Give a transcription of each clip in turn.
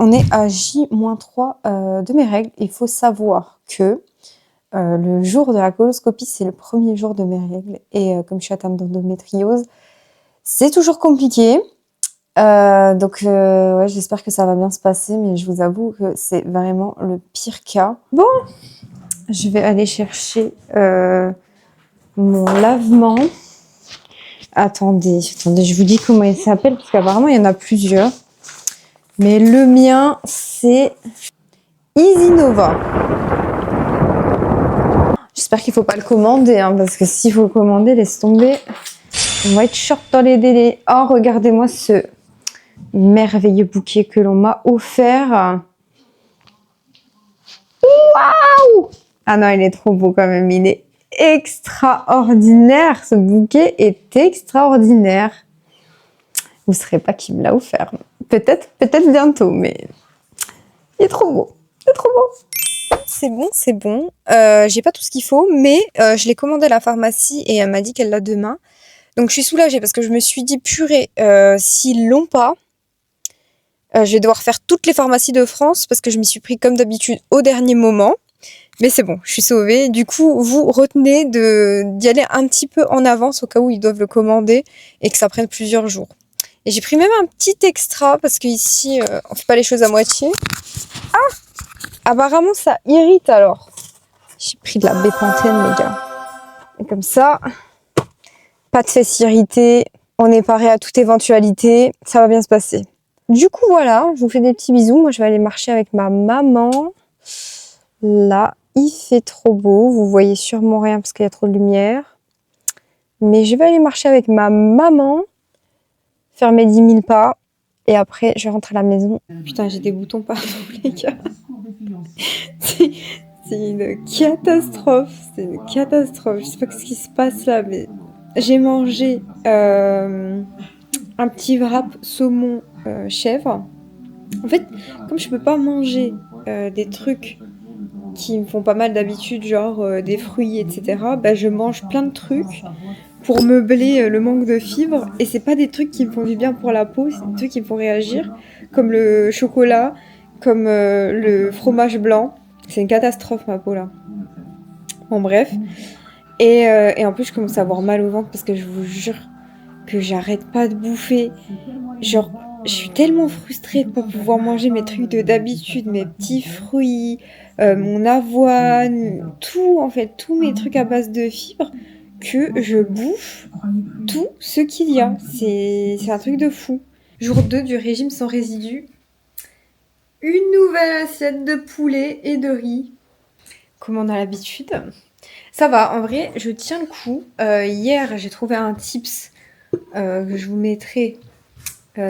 On est à J-3 de mes règles. Il faut savoir que le jour de la coloscopie, c'est le premier jour de mes règles. Et comme je suis atteinte d'endométriose, c'est toujours compliqué. Ouais, j'espère que ça va bien se passer, mais je vous avoue que c'est vraiment le pire cas. Bon, je vais aller chercher mon lavement. Attendez, je vous dis comment il s'appelle, parce qu'apparemment, il y en a plusieurs. Mais le mien, c'est Easy Nova. J'espère qu'il ne faut pas le commander, hein, parce que s'il faut le commander, laisse tomber. On va être short dans les délais. Oh, regardez-moi ce merveilleux bouquet que l'on m'a offert. Waouh! Ah non, il est trop beau quand même. Il est extraordinaire. Ce bouquet est extraordinaire. Vous ne saurez pas qui me l'a offert. Peut-être bientôt, mais il est trop beau. C'est trop beau. C'est bon. J'ai pas tout ce qu'il faut, mais je l'ai commandé à la pharmacie et elle m'a dit qu'elle l'a demain. Donc je suis soulagée parce que je me suis dit, purée, s'ils l'ont pas, je vais devoir faire toutes les pharmacies de France parce que je m'y suis pris comme d'habitude au dernier moment. Mais c'est bon, je suis sauvée. Du coup, vous retenez d'y aller un petit peu en avance au cas où ils doivent le commander et que ça prenne plusieurs jours. Et j'ai pris même un petit extra parce qu'ici, on fait pas les choses à moitié. Ah! Apparemment, ça irrite alors. J'ai pris de la bépantène, les gars. Et comme ça, pas de fesses irritées. On est paré à toute éventualité. Ça va bien se passer. Du coup, voilà, je vous fais des petits bisous. Moi, je vais aller marcher avec ma maman. Là, il fait trop beau. Vous voyez sûrement rien parce qu'il y a trop de lumière. Mais je vais aller marcher avec ma maman, faire mes 10 000 pas. Et après, je rentre à la maison. Putain, j'ai des boutons partout, les gars. C'est une catastrophe. C'est une catastrophe. Je sais pas ce qui se passe là, mais j'ai mangé un petit wrap saumon chèvre. En fait, comme je peux pas manger des trucs qui me font pas mal d'habitude, genre des fruits, etc., bah, je mange plein de trucs pour meubler le manque de fibres. Et c'est pas des trucs qui me font du bien pour la peau, c'est des trucs qui me font réagir, comme le chocolat, comme le fromage blanc. C'est une catastrophe, ma peau, là. Bon, bref. Et en plus, je commence à avoir mal au ventre parce que je vous jure que j'arrête pas de bouffer. Genre, je suis tellement frustrée de pas pouvoir manger mes trucs d'habitude, mes petits fruits, mon avoine, tout, en fait, tous mes trucs à base de fibres, que je bouffe tout ce qu'il y a. C'est un truc de fou. Jour 2 du régime sans résidus. Une nouvelle assiette de poulet et de riz. Comme on a l'habitude. Ça va, en vrai, je tiens le coup. Hier, j'ai trouvé un tips que je vous mettrai.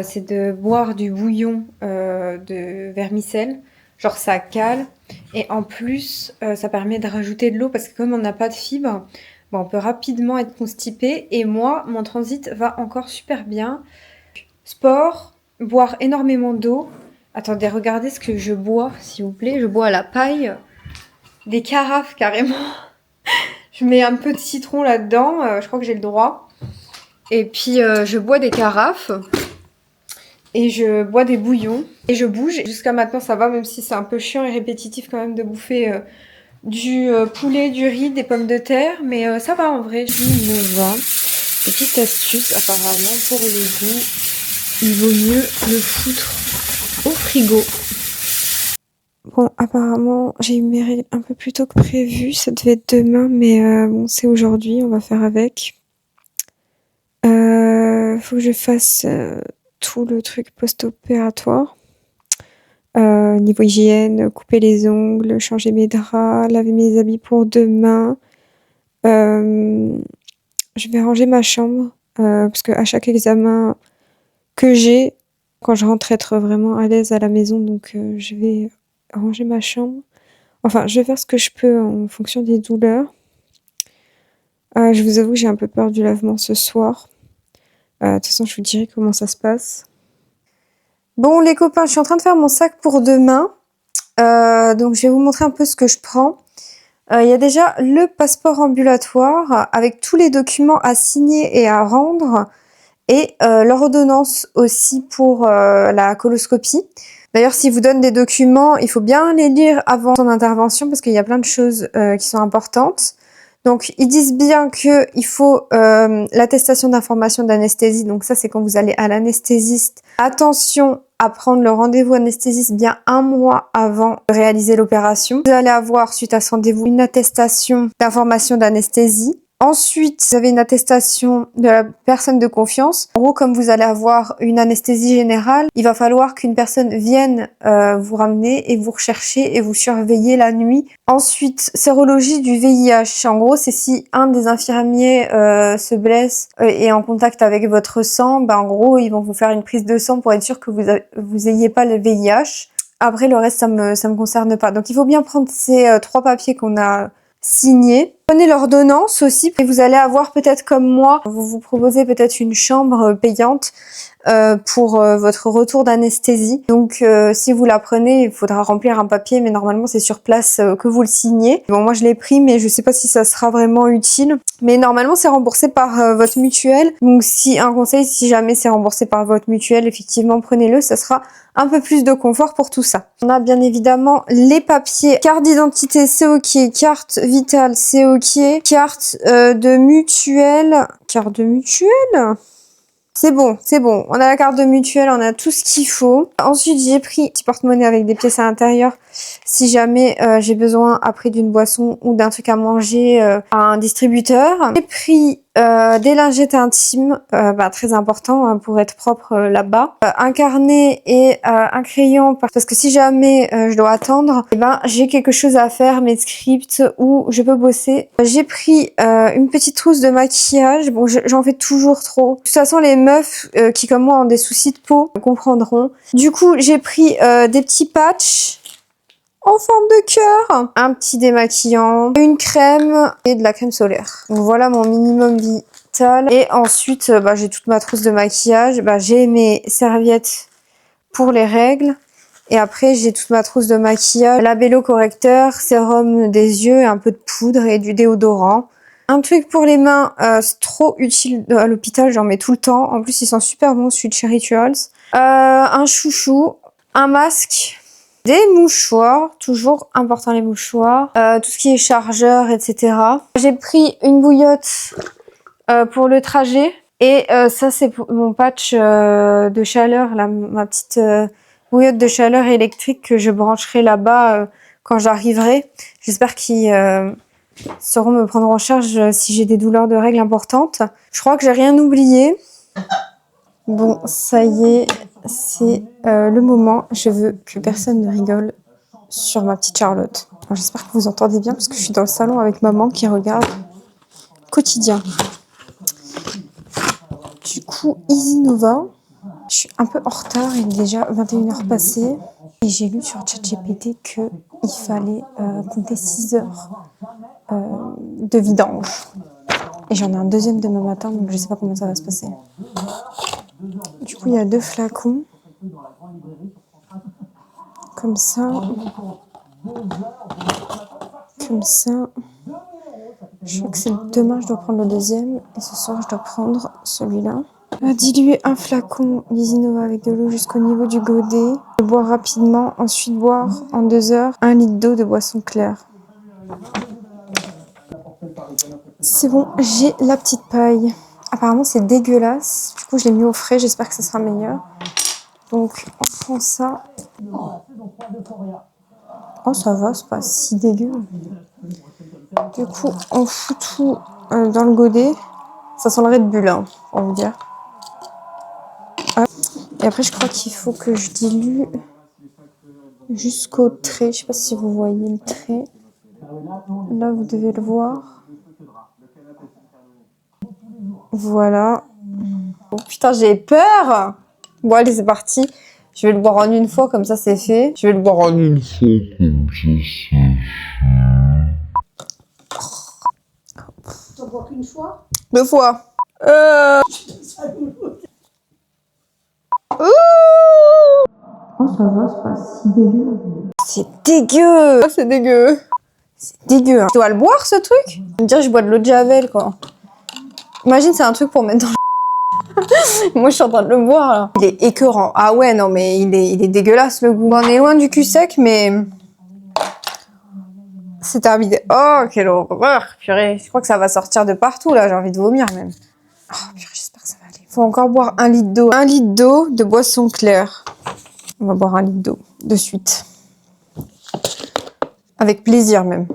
C'est de boire du bouillon de vermicelle. Genre ça cale. Et en plus, ça permet de rajouter de l'eau parce que comme on n'a pas de fibres, bon, on peut rapidement être constipé. Et moi, mon transit va encore super bien. Sport, boire énormément d'eau. Attendez, regardez ce que je bois, s'il vous plaît. Je bois à la paille. Des carafes, carrément. Je mets un peu de citron là-dedans. Je crois que j'ai le droit. Et puis, je bois des carafes. Et je bois des bouillons. Et je bouge. Jusqu'à maintenant, ça va, même si c'est un peu chiant et répétitif quand même de bouffer du poulet, du riz, des pommes de terre. Mais ça va en vrai. Je me vends. Petite astuce, apparemment, pour le goût, il vaut mieux le foutre au frigo. Bon, apparemment, j'ai eu mes règles un peu plus tôt que prévu. Ça devait être demain, mais bon, c'est aujourd'hui. On va faire avec. Faut que je fasse tout le truc post-opératoire. Niveau hygiène, couper les ongles, changer mes draps, laver mes habits pour demain. Je vais ranger ma chambre parce qu'à chaque examen que j'ai, quand je rentre, être vraiment à l'aise à la maison, donc je vais ranger ma chambre. Enfin, je vais faire ce que je peux en fonction des douleurs. Je vous avoue que j'ai un peu peur du lavement ce soir. De toute façon, je vous dirai comment ça se passe. Bon, les copains, je suis en train de faire mon sac pour demain. Donc, je vais vous montrer un peu ce que je prends. Il y a déjà le passeport ambulatoire avec tous les documents à signer et à rendre. Et l'ordonnance aussi pour la coloscopie. D'ailleurs, s'ils vous donnent des documents, il faut bien les lire avant son intervention parce qu'il y a plein de choses qui sont importantes. Donc, ils disent bien qu'il faut l'attestation d'information d'anesthésie. Donc ça, c'est quand vous allez à l'anesthésiste. Attention à prendre le rendez-vous anesthésiste bien 1 mois avant de réaliser l'opération. Vous allez avoir, suite à ce rendez-vous, une attestation d'information d'anesthésie. Ensuite, vous avez une attestation de la personne de confiance. En gros, comme vous allez avoir une anesthésie générale, il va falloir qu'une personne vienne vous ramener et vous rechercher et vous surveiller la nuit. Ensuite, sérologie du VIH. En gros, c'est si un des infirmiers se blesse et est en contact avec votre sang, en gros, ils vont vous faire une prise de sang pour être sûr que vous ayez pas le VIH. Après, le reste, ça me concerne pas. Donc, il faut bien prendre ces 3 papiers qu'on a signés. Prenez l'ordonnance aussi et vous allez avoir peut-être comme moi, vous proposez peut-être une chambre payante pour votre retour d'anesthésie. Donc si vous la prenez, il faudra remplir un papier, mais normalement c'est sur place que vous le signez. Bon, moi je l'ai pris, mais je sais pas si ça sera vraiment utile. Mais normalement c'est remboursé par votre mutuelle. Donc si jamais c'est remboursé par votre mutuelle, effectivement prenez-le, ça sera un peu plus de confort pour tout ça. On a bien évidemment les papiers, carte d'identité, c'est ok, carte vitale, c'est ok, carte de mutuelle, c'est bon, c'est bon. On a la carte de mutuelle, on a tout ce qu'il faut. Ensuite, j'ai pris un petit porte-monnaie avec des pièces à l'intérieur si jamais j'ai besoin après d'une boisson ou d'un truc à manger à un distributeur. J'ai pris des lingettes intimes, très important pour être propre là-bas. Un carnet et un crayon parce que si jamais je dois attendre, j'ai quelque chose à faire, mes scripts ou je peux bosser. J'ai pris une petite trousse de maquillage. Bon, j'en fais toujours trop. De toute façon, les meufs qui comme moi ont des soucis de peau comprendront. Du coup, j'ai pris des petits patchs en forme de cœur, un petit démaquillant, une crème et de la crème solaire. Donc voilà mon minimum vital. Et ensuite, j'ai toute ma trousse de maquillage. J'ai mes serviettes pour les règles. Et après, j'ai toute ma trousse de maquillage, labello correcteur, sérum des yeux, un peu de poudre et du déodorant. Un truc pour les mains, c'est trop utile à l'hôpital, j'en mets tout le temps. En plus, ils sont super bons, celui de chez Rituals. Un chouchou, un masque, des mouchoirs, toujours important les mouchoirs, tout ce qui est chargeur, etc. J'ai pris une bouillotte pour le trajet. Et ça, c'est pour mon patch de chaleur, là, ma petite bouillotte de chaleur électrique que je brancherai là-bas quand j'arriverai. J'espère qu'ils sauront me prendre en charge si j'ai des douleurs de règles importantes. Je crois que j'ai rien oublié. Bon, ça y est, c'est le moment. Je veux que personne ne rigole sur ma petite Charlotte. J'espère que vous entendez bien parce que je suis dans le salon avec maman qui regarde quotidien. Du coup, Easy Nova. Je suis un peu en retard, il est déjà 21h passées. Et j'ai lu sur ChatGPT qu'il fallait compter 6 heures de vidange. Et j'en ai un deuxième demain matin, donc je sais pas comment ça va se passer. Du coup, il y a 2 flacons. Comme ça. Comme ça. Je crois que c'est demain, je dois prendre le deuxième. Et ce soir, je dois prendre celui-là. Diluer un flacon d'Easy Nova avec de l'eau jusqu'au niveau du godet. Le boire rapidement. Ensuite, boire en 2 heures 1 litre d'eau de boisson claire. C'est bon, j'ai la petite paille. Apparemment, c'est dégueulasse. Du coup, je l'ai mis au frais. J'espère que ça sera meilleur. Donc, on prend ça. Oh, ça va, c'est pas si dégueu. Du coup, on fout tout dans le godet. Ça sent le Red Bull, hein, on va dire. Et après, je crois qu'il faut que je dilue jusqu'au trait. Je sais pas si vous voyez le trait. Là, vous devez le voir. Voilà. Oh putain, j'ai peur! Bon, allez, c'est parti. Je vais le boire en une fois, comme ça, c'est fait. Je vais le boire en une fois, comme ça, c'est fait. Tu en bois qu'une fois? 2 fois. Oh, ça va, c'est pas si dégueu. C'est dégueu! C'est dégueu. C'est dégueu. Hein. Je dois le boire, ce truc? Je me dire, je bois de l'eau de Javel, quoi. Imagine, c'est un truc pour mettre dans le... Moi, je suis en train de le boire, là. Il est écœurant. Ah ouais, non, mais il est dégueulasse, le goût. Bon, on est loin du cul sec, mais... c'est terminé. Oh, quelle horreur, purée. Je crois que ça va sortir de partout, là. J'ai envie de vomir, même. Oh, purée, j'espère que ça va aller. Faut encore boire 1 litre d'eau. 1 litre d'eau de boisson claire. On va boire 1 litre d'eau, de suite. Avec plaisir, même.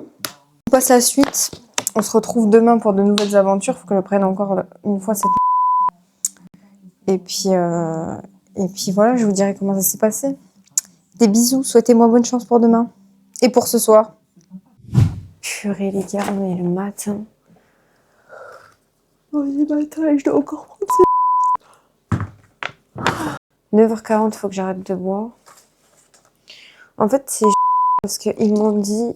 On passe la suite. On se retrouve demain pour de nouvelles aventures. Faut que je prenne encore une fois cette... Et puis voilà, je vous dirai comment ça s'est passé. Des bisous, souhaitez-moi bonne chance pour demain. Et pour ce soir. Purée les gars, on est le matin. On est le matin et je dois encore prendre 9h40, faut que j'arrête de boire. En fait, c'est parce qu'ils m'ont dit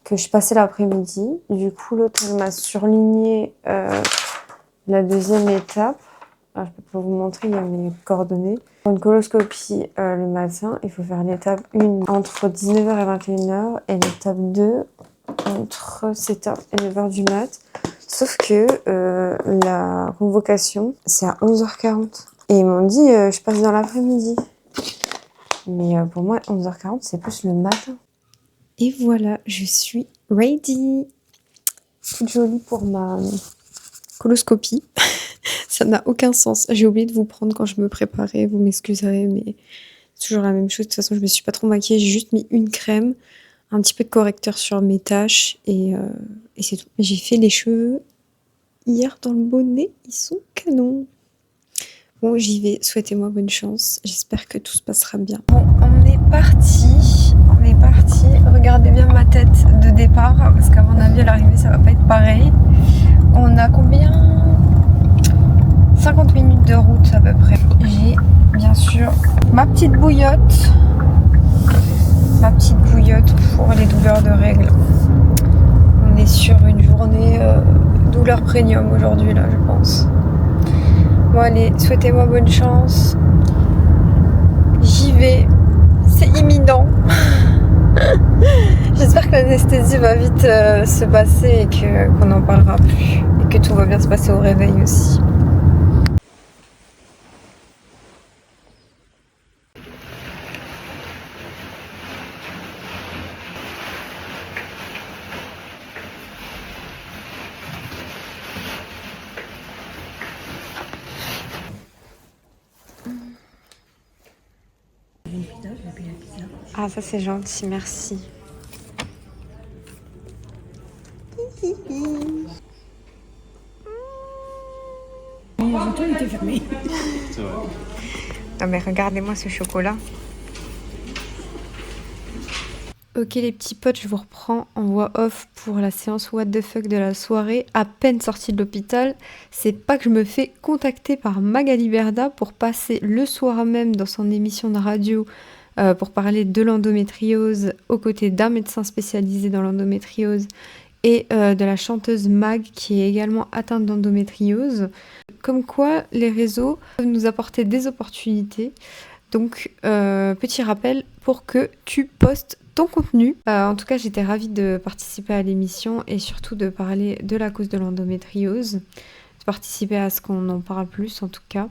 que je passais l'après-midi. Du coup, l'autre m'a surligné la deuxième étape. Alors, je peux pas vous montrer, il y a mes coordonnées. Pour une coloscopie le matin, il faut faire l'étape 1 entre 19h et 21h et l'étape 2 entre 7h et 9h du mat. Sauf que la convocation, c'est à 11h40. Et ils m'ont dit, je passe dans l'après-midi. Mais pour moi, 11h40, c'est plus le matin. Et voilà, je suis ready. Toute jolie pour ma coloscopie. Ça n'a aucun sens. J'ai oublié de vous prendre quand je me préparais. Vous m'excuserez, mais c'est toujours la même chose. De toute façon, je me suis pas trop maquillée. J'ai juste mis une crème, un petit peu de correcteur sur mes taches et c'est tout. J'ai fait les cheveux hier dans le bonnet. Ils sont canons. Bon, j'y vais. Souhaitez-moi bonne chance. J'espère que tout se passera bien. Bon, on est parti. On est parti. Regardez bien ma tête de départ parce qu'à mon avis, à l'arrivée, ça va pas être pareil. On a combien ? 50 minutes de route à peu près. J'ai bien sûr ma petite bouillotte. Ma petite bouillotte pour les douleurs de règles. On est sur une journée douleur premium aujourd'hui là, je pense. Bon allez, souhaitez-moi bonne chance. J'y vais. C'est imminent. J'espère que l'anesthésie va vite se passer et qu'on n'en parlera plus. Et que tout va bien se passer au réveil aussi. Ah ça c'est gentil, merci. Il était fermé. C'est vrai. Non mais regardez-moi ce chocolat. Ok les petits potes, je vous reprends en voix off pour la séance what the fuck de la soirée. À peine sortie de l'hôpital, c'est pas que je me fais contacter par Magali Berda pour passer le soir même dans son émission de radio pour parler de l'endométriose aux côtés d'un médecin spécialisé dans l'endométriose et de la chanteuse Mag qui est également atteinte d'endométriose. Comme quoi les réseaux peuvent nous apporter des opportunités. Donc petit rappel pour que tu postes ton contenu. En tout cas, j'étais ravie de participer à l'émission et surtout de parler de la cause de l'endométriose, de participer à ce qu'on en parle plus en tout cas.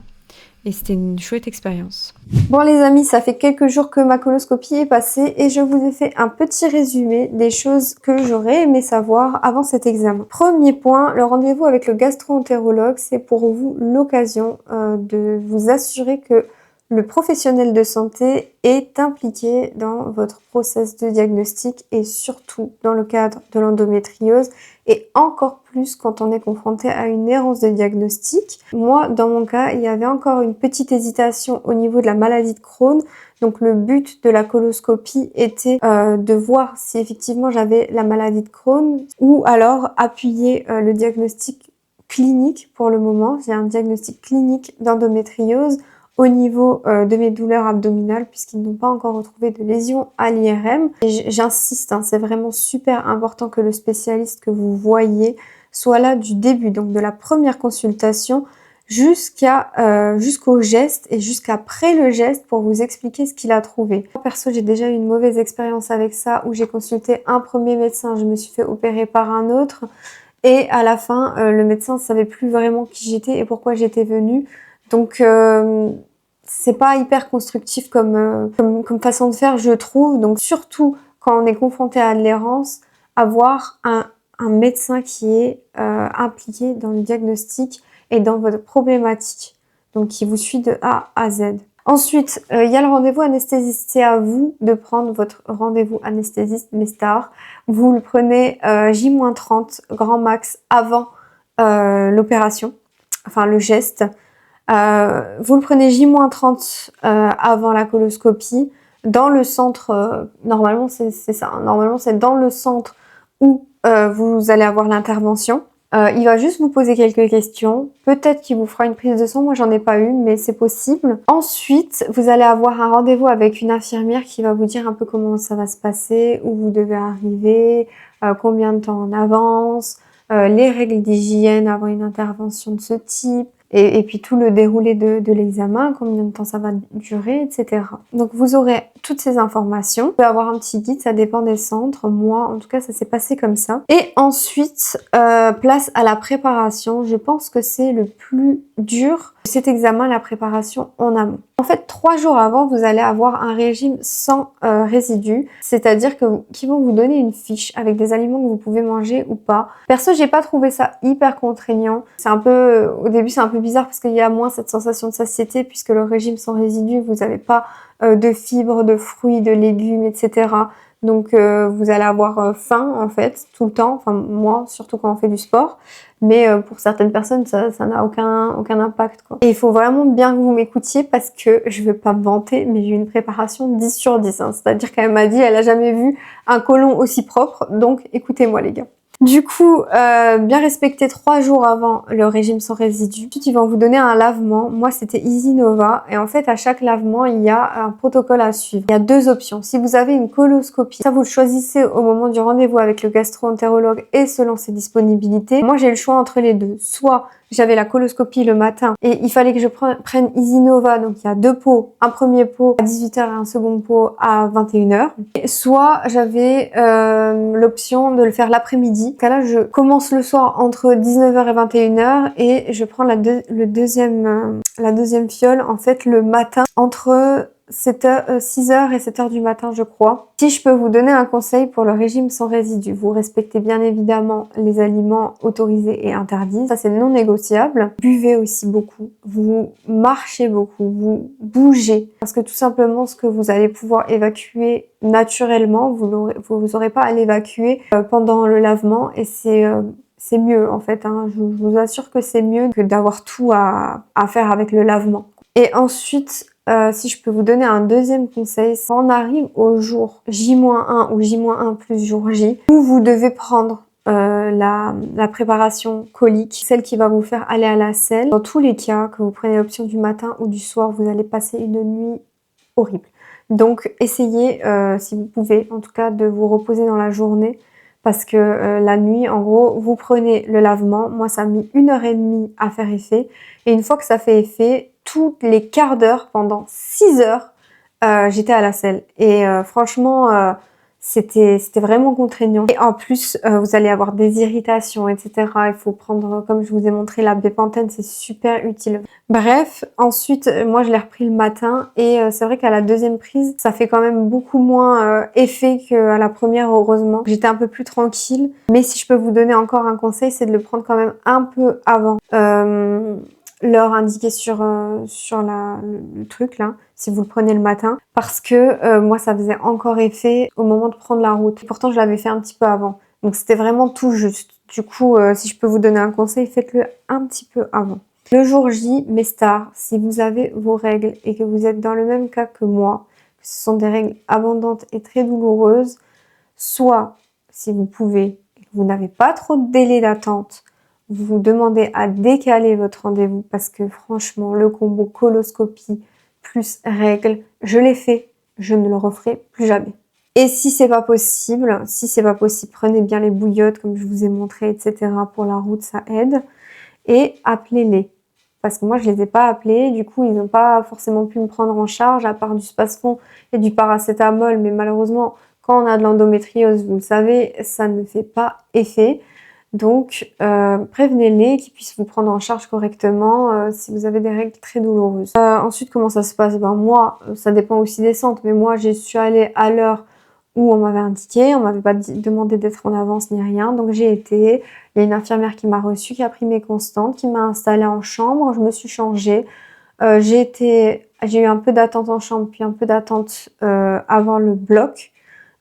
Et c'était une chouette expérience. Bon les amis, ça fait quelques jours que ma coloscopie est passée et je vous ai fait un petit résumé des choses que j'aurais aimé savoir avant cet examen. Premier point, le rendez-vous avec le gastro-entérologue, c'est pour vous l'occasion de vous assurer que le professionnel de santé est impliqué dans votre process de diagnostic et surtout dans le cadre de l'endométriose et encore plus quand on est confronté à une errance de diagnostic. Moi, dans mon cas, il y avait encore une petite hésitation au niveau de la maladie de Crohn. Donc le but de la coloscopie était de voir si effectivement j'avais la maladie de Crohn ou alors appuyer le diagnostic clinique pour le moment. J'ai un diagnostic clinique d'endométriose au niveau de mes douleurs abdominales puisqu'ils n'ont pas encore retrouvé de lésions à l'IRM. Et j'insiste, hein, c'est vraiment super important que le spécialiste que vous voyez soit là du début, donc de la première consultation jusqu'au geste et jusqu'après le geste pour vous expliquer ce qu'il a trouvé. Perso, j'ai déjà eu une mauvaise expérience avec ça où j'ai consulté un premier médecin, je me suis fait opérer par un autre Et à la fin, le médecin ne savait plus vraiment qui j'étais et pourquoi j'étais venue. Donc, c'est pas hyper constructif comme façon de faire, je trouve. Donc, surtout quand on est confronté à l'errance, avoir un médecin qui est impliqué dans le diagnostic et dans votre problématique. Donc, qui vous suit de A à Z. Ensuite, il y a le rendez-vous anesthésiste. C'est à vous de prendre votre rendez-vous anesthésiste Mestar. Vous le prenez J-30 grand max avant l'opération, enfin le geste. Vous le prenez J-30 avant la coloscopie. Dans le centre, normalement c'est ça, hein, normalement c'est dans le centre où vous allez avoir l'intervention. Il va juste vous poser quelques questions. Peut-être qu'il vous fera une prise de sang. Moi, j'en ai pas eu, mais c'est possible. Ensuite, vous allez avoir un rendez-vous avec une infirmière qui va vous dire un peu comment ça va se passer, où vous devez arriver, combien de temps en avance, les règles d'hygiène avant une intervention de ce type. Et puis tout le déroulé de l'examen, combien de temps ça va durer, etc. Donc vous aurez toutes ces informations. Vous pouvez avoir un petit guide, ça dépend des centres. Moi, en tout cas, ça s'est passé comme ça. Et ensuite, place à la préparation. Je pense que c'est le plus dur, cet examen, la préparation en amont. En fait, 3 jours avant, vous allez avoir un régime sans résidus, c'est-à-dire qu'ils vont vous donner une fiche avec des aliments que vous pouvez manger ou pas. Perso, j'ai pas trouvé ça hyper contraignant. C'est un peu, au début, c'est un peu bizarre parce qu'il y a moins cette sensation de satiété puisque le régime sans résidus, vous n'avez pas de fibres, de fruits, de légumes, etc. Donc vous allez avoir faim en fait tout le temps, enfin moi surtout quand on fait du sport, mais pour certaines personnes ça n'a aucun impact quoi. Et il faut vraiment bien que vous m'écoutiez parce que je veux pas me vanter, mais j'ai eu une préparation 10 sur 10, hein. C'est-à-dire qu'elle m'a dit elle a jamais vu un côlon aussi propre, donc écoutez-moi les gars. Du coup, bien respecter 3 jours avant le régime sans résidus. Ensuite, ils vont vous donner un lavement. Moi, c'était Easy Nova. Et en fait, à chaque lavement, il y a un protocole à suivre. Il y a 2 options. Si vous avez une coloscopie, ça vous le choisissez au moment du rendez-vous avec le gastro-entérologue et selon ses disponibilités. Moi, j'ai le choix entre les deux. Soit j'avais la coloscopie le matin et il fallait que je prenne Easy Nova. Donc, il y a 2 pots. Un premier pot à 18h et un second pot à 21h. Soit j'avais l'option de le faire l'après-midi. Dans ce cas-là, je commence le soir entre 19h et 21h et je prends la deuxième fiole en fait le matin entre 6h et 7h du matin, je crois. Si je peux vous donner un conseil pour le régime sans résidus, vous respectez bien évidemment les aliments autorisés et interdits. Ça, c'est non négociable. Buvez aussi beaucoup. Vous marchez beaucoup. Vous bougez. Parce que tout simplement, ce que vous allez pouvoir évacuer naturellement, vous n'aurez pas à l'évacuer pendant le lavement et c'est mieux en fait. Hein. Je vous assure que c'est mieux que d'avoir tout à faire avec le lavement. Et ensuite, si je peux vous donner un deuxième conseil, quand on arrive au jour J-1 ou J-1 plus jour J, où vous devez prendre la préparation colique, celle qui va vous faire aller à la selle. Dans tous les cas, que vous preniez l'option du matin ou du soir, vous allez passer une nuit horrible. Donc essayez, si vous pouvez, en tout cas, de vous reposer dans la journée. Parce que la nuit, en gros, vous prenez le lavement. Moi, ça a mis 1h30 à faire effet. Et une fois que ça fait effet, tous les quarts d'heure, pendant 6 heures, j'étais à la selle. Et franchement, c'était vraiment contraignant. Et en plus, vous allez avoir des irritations, etc. Il faut prendre, comme je vous ai montré, la bépantène, c'est super utile. Bref, ensuite, moi, je l'ai repris le matin. Et c'est vrai qu'à la deuxième prise, ça fait quand même beaucoup moins effet qu'à la première, heureusement. J'étais un peu plus tranquille. Mais si je peux vous donner encore un conseil, c'est de le prendre quand même un peu avant. L'heure indiquée sur le truc là, si vous le prenez le matin, parce que moi ça faisait encore effet au moment de prendre la route. Et pourtant je l'avais fait un petit peu avant, donc c'était vraiment tout juste. Du coup, si je peux vous donner un conseil, faites-le un petit peu avant. Le jour J, mes stars, si vous avez vos règles et que vous êtes dans le même cas que moi, que ce sont des règles abondantes et très douloureuses, soit si vous pouvez, vous n'avez pas trop de délai d'attente, vous demandez à décaler votre rendez-vous parce que franchement, le combo coloscopie plus règles, je l'ai fait, je ne le referai plus jamais. Et si c'est pas possible, prenez bien les bouillottes comme je vous ai montré, etc. Pour la route, ça aide. Et appelez-les. Parce que moi, je les ai pas appelés. Du coup, ils n'ont pas forcément pu me prendre en charge, à part du Spasfon et du paracétamol. Mais malheureusement, quand on a de l'endométriose, vous le savez, ça ne fait pas effet. Donc, prévenez-les qu'ils puissent vous prendre en charge correctement si vous avez des règles très douloureuses. Ensuite, comment ça se passe? Ben moi, ça dépend aussi des centres, mais moi, je suis allée à l'heure où on m'avait indiqué, on m'avait pas demandé d'être en avance ni rien, donc j'ai été. Il y a une infirmière qui m'a reçue, qui a pris mes constantes, qui m'a installée en chambre, je me suis changée. J'ai eu un peu d'attente en chambre, puis un peu d'attente avant le bloc.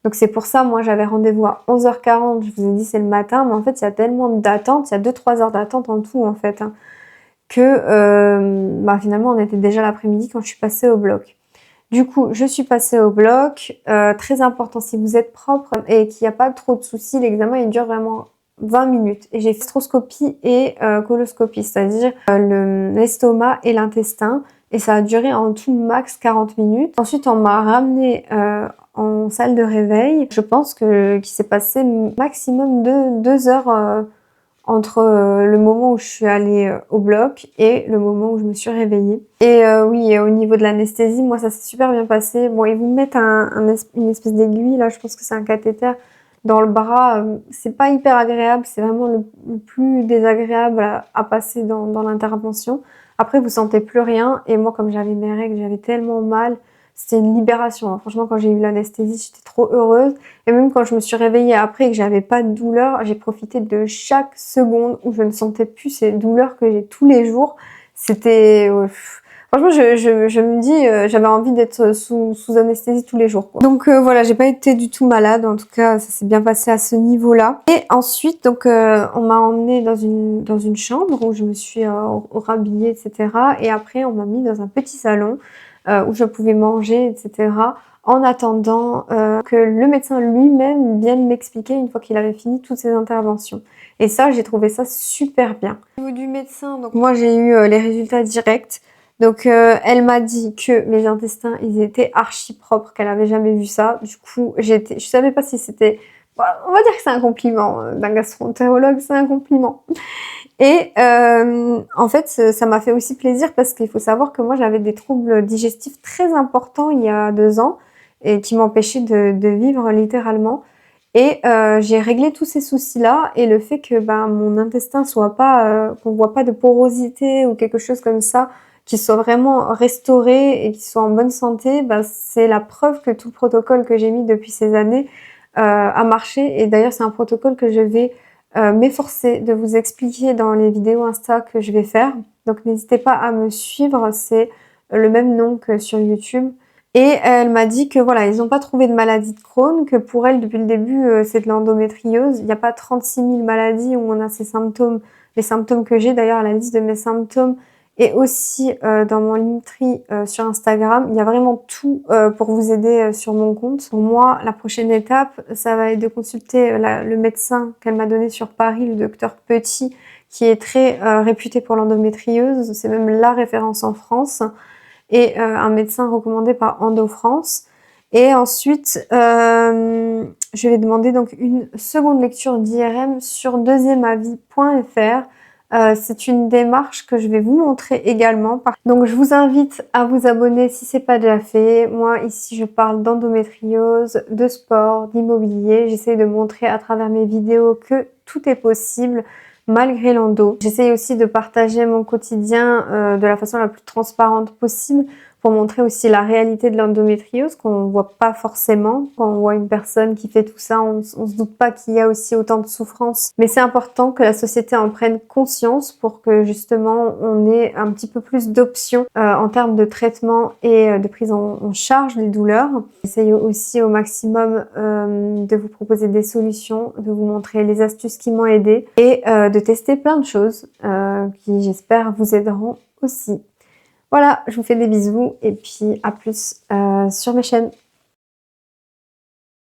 Donc c'est pour ça, moi j'avais rendez-vous à 11h40, je vous ai dit c'est le matin, mais en fait il y a tellement d'attente, il y a 2-3 heures d'attente en tout en fait, hein, que finalement on était déjà l'après-midi quand je suis passée au bloc. Du coup, je suis passée au bloc. Très important, si vous êtes propre et qu'il n'y a pas trop de soucis, l'examen il dure vraiment 20 minutes. Et j'ai fait gastroscopie et coloscopie, c'est-à-dire l'estomac et l'intestin. Et ça a duré en tout max 40 minutes. Ensuite, on m'a ramenée en salle de réveil. Je pense qu'il s'est passé maximum 2 heures entre le moment où je suis allée au bloc et le moment où je me suis réveillée. Et oui, et au niveau de l'anesthésie, moi ça s'est super bien passé. Bon, ils vous mettent une espèce d'aiguille, là je pense que c'est un cathéter dans le bras. C'est pas hyper agréable, c'est vraiment le plus désagréable à passer dans l'intervention. Après vous sentez plus rien et moi comme j'avais mes règles, j'avais tellement mal. C'était une libération, hein. Franchement, quand j'ai eu l'anesthésie, j'étais trop heureuse. Et même quand je me suis réveillée après et que j'avais pas de douleur, j'ai profité de chaque seconde où je ne sentais plus ces douleurs que j'ai tous les jours. C'était... franchement, je me dis, j'avais envie d'être sous anesthésie tous les jours, quoi. Donc voilà, j'ai pas été du tout malade. En tout cas, ça s'est bien passé à ce niveau-là. Et ensuite, donc, on m'a emmenée dans une chambre où je me suis rhabillée, etc. Et après, on m'a mis dans un petit salon où je pouvais manger, etc. En attendant que le médecin lui-même vienne m'expliquer une fois qu'il avait fini toutes ses interventions. Et ça, j'ai trouvé ça super bien. Au niveau du médecin, donc moi j'ai eu les résultats directs. Donc elle m'a dit que mes intestins, ils étaient archi propres, qu'elle avait jamais vu ça. Du coup, je savais pas si c'était... on va dire que c'est un compliment d'un gastro-entérologue, c'est un compliment. Et en fait, ça m'a fait aussi plaisir parce qu'il faut savoir que moi, j'avais des troubles digestifs très importants il y a 2 ans et qui m'empêchaient de vivre littéralement. Et j'ai réglé tous ces soucis-là et le fait que mon intestin soit pas, qu'on voit pas de porosité ou quelque chose comme ça, qu'il soit vraiment restauré et qu'il soit en bonne santé, c'est la preuve que tout le protocole que j'ai mis depuis ces années a marché. Et d'ailleurs, c'est un protocole que je vais m'efforcer de vous expliquer dans les vidéos Insta que je vais faire. Donc n'hésitez pas à me suivre, c'est le même nom que sur YouTube. Et elle m'a dit que voilà, ils n'ont pas trouvé de maladie de Crohn, que pour elle, depuis le début, c'est de l'endométriose. Il n'y a pas 36 000 maladies où on a ces symptômes, les symptômes que j'ai. D'ailleurs, la liste de mes symptômes est aussi dans mon Linktree sur Instagram. Il y a vraiment tout pour vous aider sur mon compte. Pour moi, la prochaine étape, ça va être de consulter le médecin qu'elle m'a donné sur Paris, le docteur Petit, qui est très réputé pour l'endométriose. C'est même la référence en France. Et un médecin recommandé par Endo France. Et ensuite, je vais demander donc une seconde lecture d'IRM sur deuxièmeavis.fr. C'est une démarche que je vais vous montrer également. Donc je vous invite à vous abonner si c'est pas déjà fait. Moi ici je parle d'endométriose, de sport, d'immobilier. J'essaie de montrer à travers mes vidéos que tout est possible malgré l'endo. J'essaie aussi de partager mon quotidien de la façon la plus transparente possible pour montrer aussi la réalité de l'endométriose qu'on ne voit pas forcément. Quand on voit une personne qui fait tout ça, on se doute pas qu'il y a aussi autant de souffrance. Mais c'est important que la société en prenne conscience pour que justement on ait un petit peu plus d'options en termes de traitement et de prise en charge des douleurs. J'essaie aussi au maximum de vous proposer des solutions, de vous montrer les astuces qui m'ont aidé et de tester plein de choses qui j'espère vous aideront aussi. Voilà, je vous fais des bisous et puis à plus sur mes chaînes.